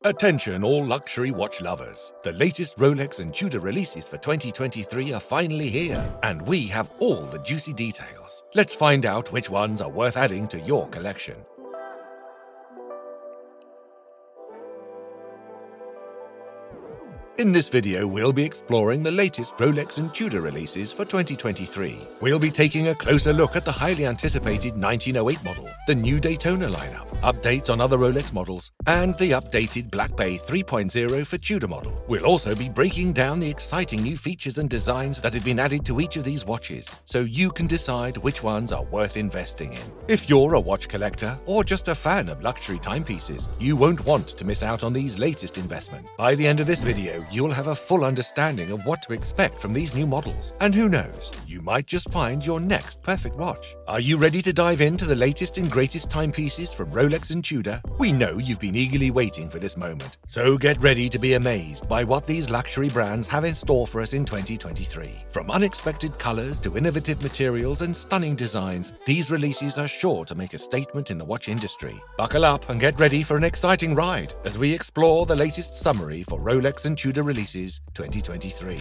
Attention all luxury watch lovers. The latest Rolex and Tudor releases for 2023 are finally here, and we have all the juicy details. Let's find out which ones are worth adding to your collection. In this video, we'll be exploring the latest Rolex and Tudor releases for 2023. We'll be taking a closer look at the highly anticipated 1908 model, the new Daytona lineup, updates on other Rolex models, and the updated Black Bay 3.0 for Tudor model. We'll also be breaking down the exciting new features and designs that have been added to each of these watches, so you can decide which ones are worth investing in. If you're a watch collector or just a fan of luxury timepieces, you won't want to miss out on these latest investments. By the end of this video, you'll have a full understanding of what to expect from these new models. And who knows, you might just find your next perfect watch. Are you ready to dive into the latest and greatest timepieces from Rolex and Tudor? We know you've been eagerly waiting for this moment, so get ready to be amazed by what these luxury brands have in store for us in 2023. From unexpected colors to innovative materials and stunning designs, these releases are sure to make a statement in the watch industry. Buckle up and get ready for an exciting ride as we explore the latest summary for Rolex and Tudor releases 2023.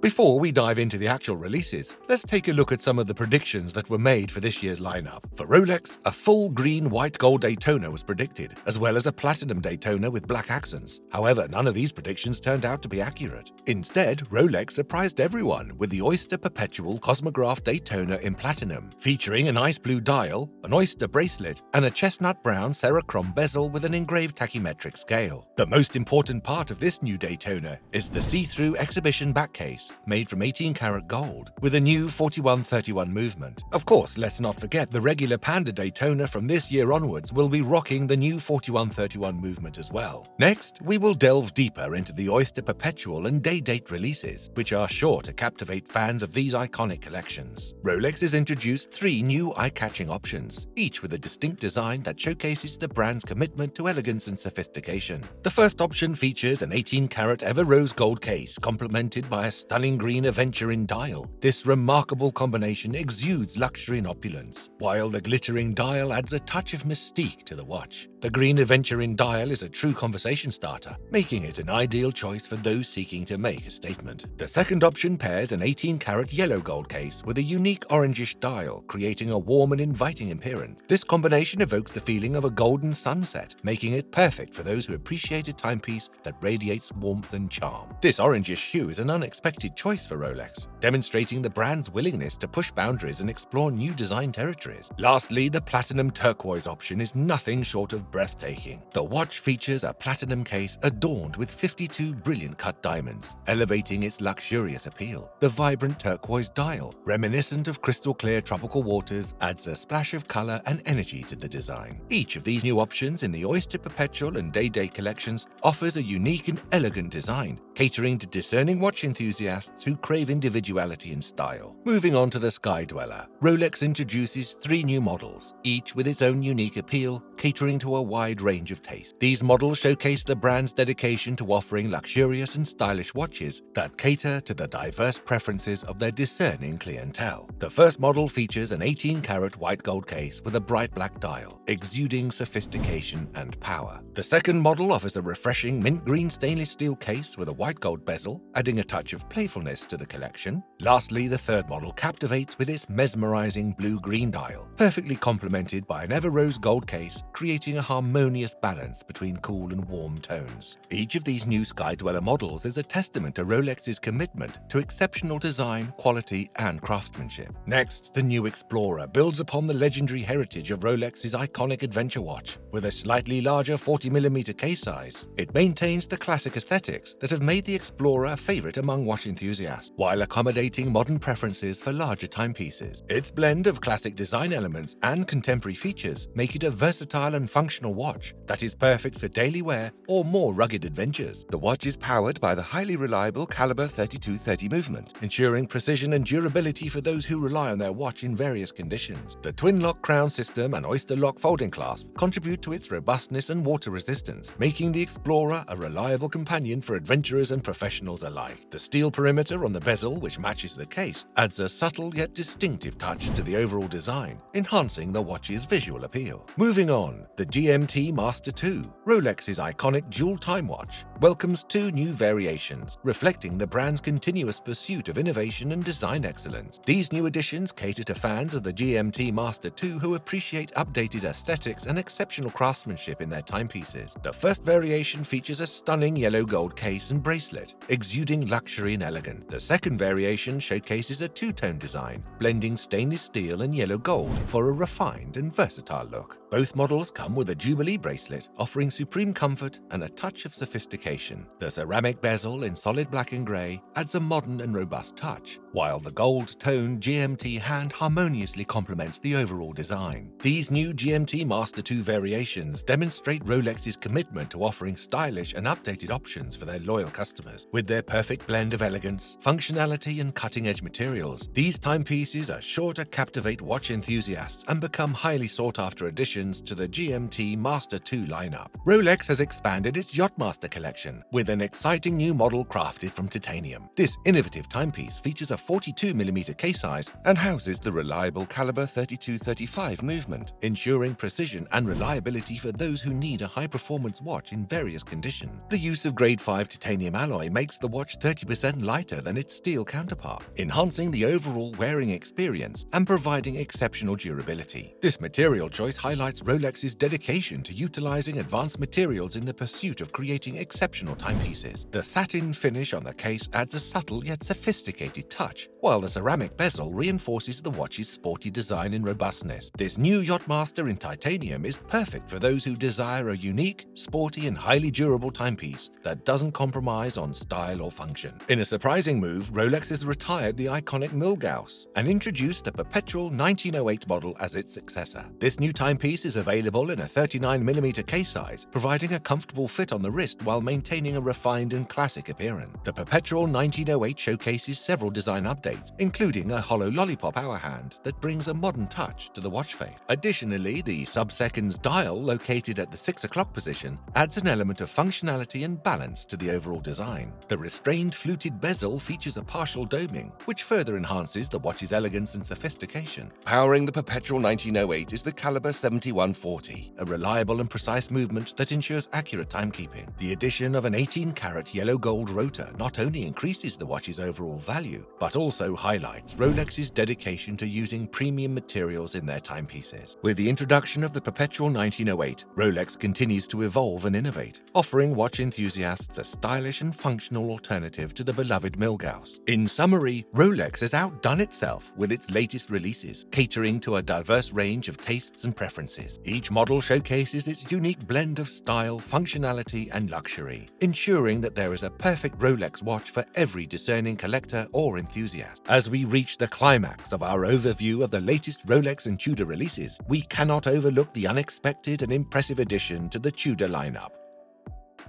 Before we dive into the actual releases, let's take a look at some of the predictions that were made for this year's lineup. For Rolex, a full green white gold Daytona was predicted, as well as a platinum Daytona with black accents. However, none of these predictions turned out to be accurate. Instead, Rolex surprised everyone with the Oyster Perpetual Cosmograph Daytona in platinum, featuring an ice blue dial, an Oyster bracelet, and a chestnut brown Cerachrom bezel with an engraved tachymetric scale. The most important part of this new Daytona is the see-through exhibition back case, made from 18-karat gold, with a new 4131 movement. Of course, let's not forget the regular Panda Daytona from this year onwards will be rocking the new 4131 movement as well. Next, we will delve deeper into the Oyster Perpetual and day-date releases, which are sure to captivate fans of these iconic collections. Rolex has introduced 3 new eye-catching options, each with a distinct design that showcases the brand's commitment to elegance and sophistication. The first option features an 18-karat ever rose gold case, complemented by a stunning green aventurine dial. This remarkable combination exudes luxury and opulence, while the glittering dial adds a touch of mystique to the watch. The green aventurine dial is a true conversation starter, making it an ideal choice for those seeking to make a statement. The second option pairs an 18-karat yellow gold case with a unique orangish dial, creating a warm and inviting appearance. This combination evokes the feeling of a golden sunset, making it perfect for those who appreciate a timepiece that radiates warmth and charm. This orangish hue is an unexpected choice for Rolex, demonstrating the brand's willingness to push boundaries and explore new design territories. Lastly, the platinum turquoise option is nothing short of breathtaking. The watch features a platinum case adorned with 52 brilliant cut diamonds, elevating its luxurious appeal. The vibrant turquoise dial, reminiscent of crystal clear tropical waters, adds a splash of color and energy to the design. Each of these new options in the Oyster Perpetual and Day-Date collections offers a unique and elegant design, catering to discerning watch enthusiasts who crave individuality and style. Moving on to the Sky Dweller, Rolex introduces 3 new models, each with its own unique appeal, catering to a wide range of tastes. These models showcase the brand's dedication to offering luxurious and stylish watches that cater to the diverse preferences of their discerning clientele. The first model features an 18-karat white gold case with a bright black dial, exuding sophistication and power. The second model offers a refreshing mint green stainless steel case with a white gold bezel, adding a touch of playfulness to the collection. Lastly, the third model captivates with its mesmerizing blue-green dial, perfectly complemented by an ever-rose gold case, creating a harmonious balance between cool and warm tones. Each of these new Sky Dweller models is a testament to Rolex's commitment to exceptional design, quality, and craftsmanship. Next, the new Explorer builds upon the legendary heritage of Rolex's iconic adventure watch. With a slightly larger 40mm case size, it maintains the classic aesthetics that have made the Explorer a favorite among watch enthusiasts, while accommodating modern preferences for larger timepieces. Its blend of classic design elements and contemporary features make it a versatile and functional watch that is perfect for daily wear or more rugged adventures. The watch is powered by the highly reliable caliber 3230 movement, ensuring precision and durability for those who rely on their watch in various conditions. The twin-lock crown system and Oyster lock folding clasp contribute to its robustness and water resistance, making the Explorer a reliable companion for adventurers amateurs and professionals alike. The steel perimeter on the bezel, which matches the case, adds a subtle yet distinctive touch to the overall design, enhancing the watch's visual appeal. Moving on, the GMT Master II, Rolex's iconic dual time watch, welcomes two new variations, reflecting the brand's continuous pursuit of innovation and design excellence. These new additions cater to fans of the GMT Master II who appreciate updated aesthetics and exceptional craftsmanship in their timepieces. The first variation features a stunning yellow gold case and bracelet, exuding luxury and elegance. The second variation showcases a two-tone design, blending stainless steel and yellow gold for a refined and versatile look. Both models come with a Jubilee bracelet, offering supreme comfort and a touch of sophistication. The ceramic bezel in solid black and grey adds a modern and robust touch, while the gold-toned GMT hand harmoniously complements the overall design. These new GMT Master II variations demonstrate Rolex's commitment to offering stylish and updated options for their loyal customers. With their perfect blend of elegance, functionality, and cutting-edge materials, these timepieces are sure to captivate watch enthusiasts and become highly sought-after additions to the GMT Master II lineup. Rolex has expanded its YachtMaster collection with an exciting new model crafted from titanium. This innovative timepiece features a 42mm case size and houses the reliable caliber 32-35 movement, ensuring precision and reliability for those who need a high-performance watch in various conditions. The use of grade 5 titanium alloy makes the watch 30% lighter than its steel counterpart, enhancing the overall wearing experience and providing exceptional durability. This material choice highlights Rolex's dedication to utilizing advanced materials in the pursuit of creating exceptional timepieces. The satin finish on the case adds a subtle yet sophisticated touch, while the ceramic bezel reinforces the watch's sporty design and robustness. This new YachtMaster in titanium is perfect for those who desire a unique, sporty, and highly durable timepiece that doesn't compromise on style or function. In a surprising move, Rolex has retired the iconic Milgauss and introduced the Perpetual 1908 model as its successor. This new timepiece is available in a 39mm case size, providing a comfortable fit on the wrist while maintaining a refined and classic appearance. The Perpetual 1908 showcases several design updates, including a hollow lollipop hour hand that brings a modern touch to the watch face. Additionally, the sub-seconds dial located at the 6 o'clock position adds an element of functionality and balance to the overall design. The restrained fluted bezel features a partial doming, which further enhances the watch's elegance and sophistication. Powering the Perpetual 1908 is the caliber 7140, a reliable and precise movement that ensures accurate timekeeping. The addition of an 18-karat yellow gold rotor not only increases the watch's overall value, but also highlights Rolex's dedication to using premium materials in their timepieces. With the introduction of the Perpetual 1908, Rolex continues to evolve and innovate, offering watch enthusiasts a stylish and functional alternative to the beloved Milgauss. In summary, Rolex has outdone itself with its latest releases, catering to a diverse range of tastes and preferences. Each model showcases its unique blend of style, functionality, and luxury, ensuring that there is a perfect Rolex watch for every discerning collector or enthusiast. As we reach the climax of our overview of the latest Rolex and Tudor releases, we cannot overlook the unexpected and impressive addition to the Tudor lineup: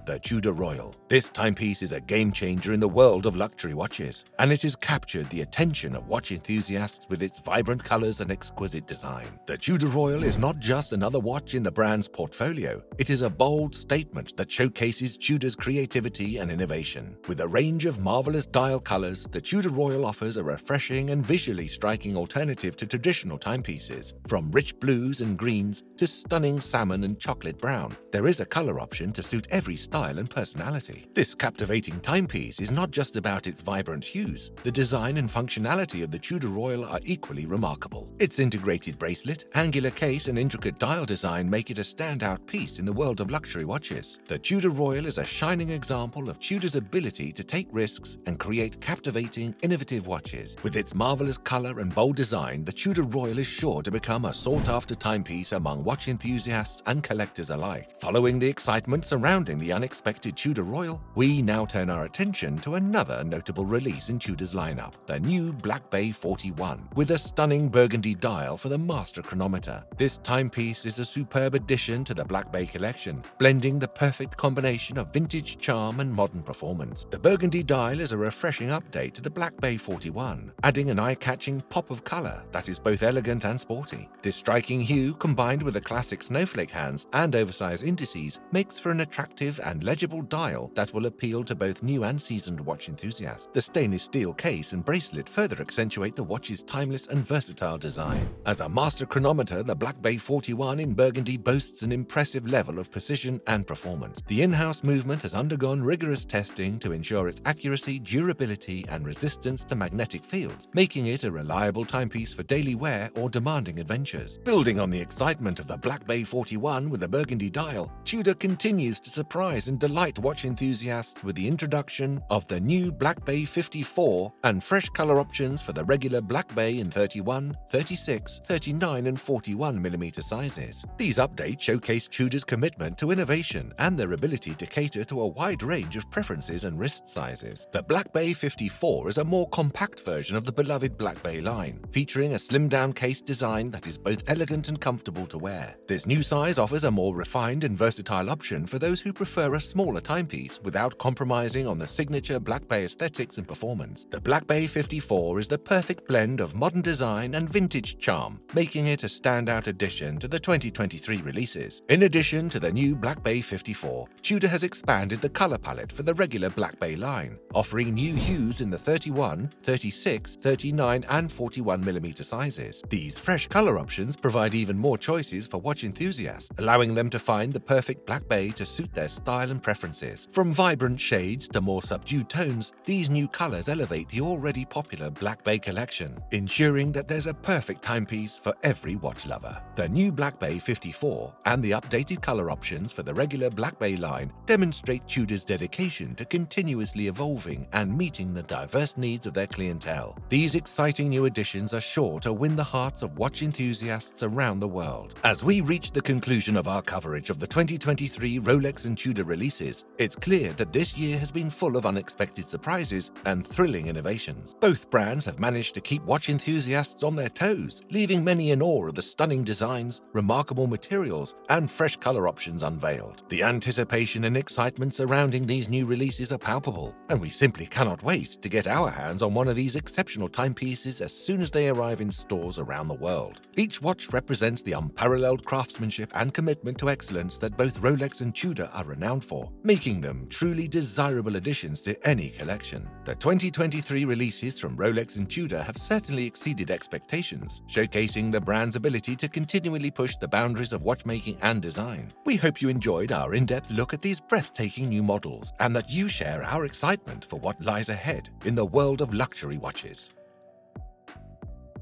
the Tudor Royal. This timepiece is a game-changer in the world of luxury watches, and it has captured the attention of watch enthusiasts with its vibrant colors and exquisite design. The Tudor Royal is not just another watch in the brand's portfolio, it is a bold statement that showcases Tudor's creativity and innovation. With a range of marvelous dial colors, the Tudor Royal offers a refreshing and visually striking alternative to traditional timepieces. From rich blues and greens to stunning salmon and chocolate brown, there is a color option to suit every style and personality. This captivating timepiece is not just about its vibrant hues. The design and functionality of the Tudor Royal are equally remarkable. Its integrated bracelet, angular case, and intricate dial design make it a standout piece in the world of luxury watches. The Tudor Royal is a shining example of Tudor's ability to take risks and create captivating, innovative watches. With its marvelous color and bold design, the Tudor Royal is sure to become a sought-after timepiece among watch enthusiasts and collectors alike. Following the excitement surrounding the unexpected Tudor Royal, we now turn our attention to another notable release in Tudor's lineup, the new Black Bay 41, with a stunning burgundy dial for the master chronometer. This timepiece is a superb addition to the Black Bay collection, blending the perfect combination of vintage charm and modern performance. The burgundy dial is a refreshing update to the Black Bay 41, adding an eye-catching pop of color that is both elegant and sporty. This striking hue, combined with the classic snowflake hands and oversized indices, makes for an attractive and and legible dial that will appeal to both new and seasoned watch enthusiasts. The stainless steel case and bracelet further accentuate the watch's timeless and versatile design. As a master chronometer, the Black Bay 41 in Burgundy boasts an impressive level of precision and performance. The in-house movement has undergone rigorous testing to ensure its accuracy, durability, and resistance to magnetic fields, making it a reliable timepiece for daily wear or demanding adventures. Building on the excitement of the Black Bay 41 with a burgundy dial, Tudor continues to surprise and delight watch enthusiasts with the introduction of the new Black Bay 54 and fresh color options for the regular Black Bay in 31, 36, 39, and 41mm sizes. These updates showcase Tudor's commitment to innovation and their ability to cater to a wide range of preferences and wrist sizes. The Black Bay 54 is a more compact version of the beloved Black Bay line, featuring a slimmed-down case design that is both elegant and comfortable to wear. This new size offers a more refined and versatile option for those who prefer a smaller timepiece without compromising on the signature Black Bay aesthetics and performance. The Black Bay 54 is the perfect blend of modern design and vintage charm, making it a standout addition to the 2023 releases. In addition to the new Black Bay 54, Tudor has expanded the color palette for the regular Black Bay line, offering new hues in the 31, 36, 39, and 41mm sizes. These fresh color options provide even more choices for watch enthusiasts, allowing them to find the perfect Black Bay to suit their style and preferences. From vibrant shades to more subdued tones, these new colors elevate the already popular Black Bay collection, ensuring that there's a perfect timepiece for every watch lover. The new Black Bay 54 and the updated color options for the regular Black Bay line demonstrate Tudor's dedication to continuously evolving and meeting the diverse needs of their clientele. These exciting new additions are sure to win the hearts of watch enthusiasts around the world. As we reach the conclusion of our coverage of the 2023 Rolex and Tudor releases, it's clear that this year has been full of unexpected surprises and thrilling innovations. Both brands have managed to keep watch enthusiasts on their toes, leaving many in awe of the stunning designs, remarkable materials, and fresh color options unveiled. The anticipation and excitement surrounding these new releases are palpable, and we simply cannot wait to get our hands on one of these exceptional timepieces as soon as they arrive in stores around the world. Each watch represents the unparalleled craftsmanship and commitment to excellence that both Rolex and Tudor are renowned for, making them truly desirable additions to any collection. The 2023 releases from Rolex and Tudor have certainly exceeded expectations, showcasing the brand's ability to continually push the boundaries of watchmaking and design. We hope you enjoyed our in-depth look at these breathtaking new models, and that you share our excitement for what lies ahead in the world of luxury watches.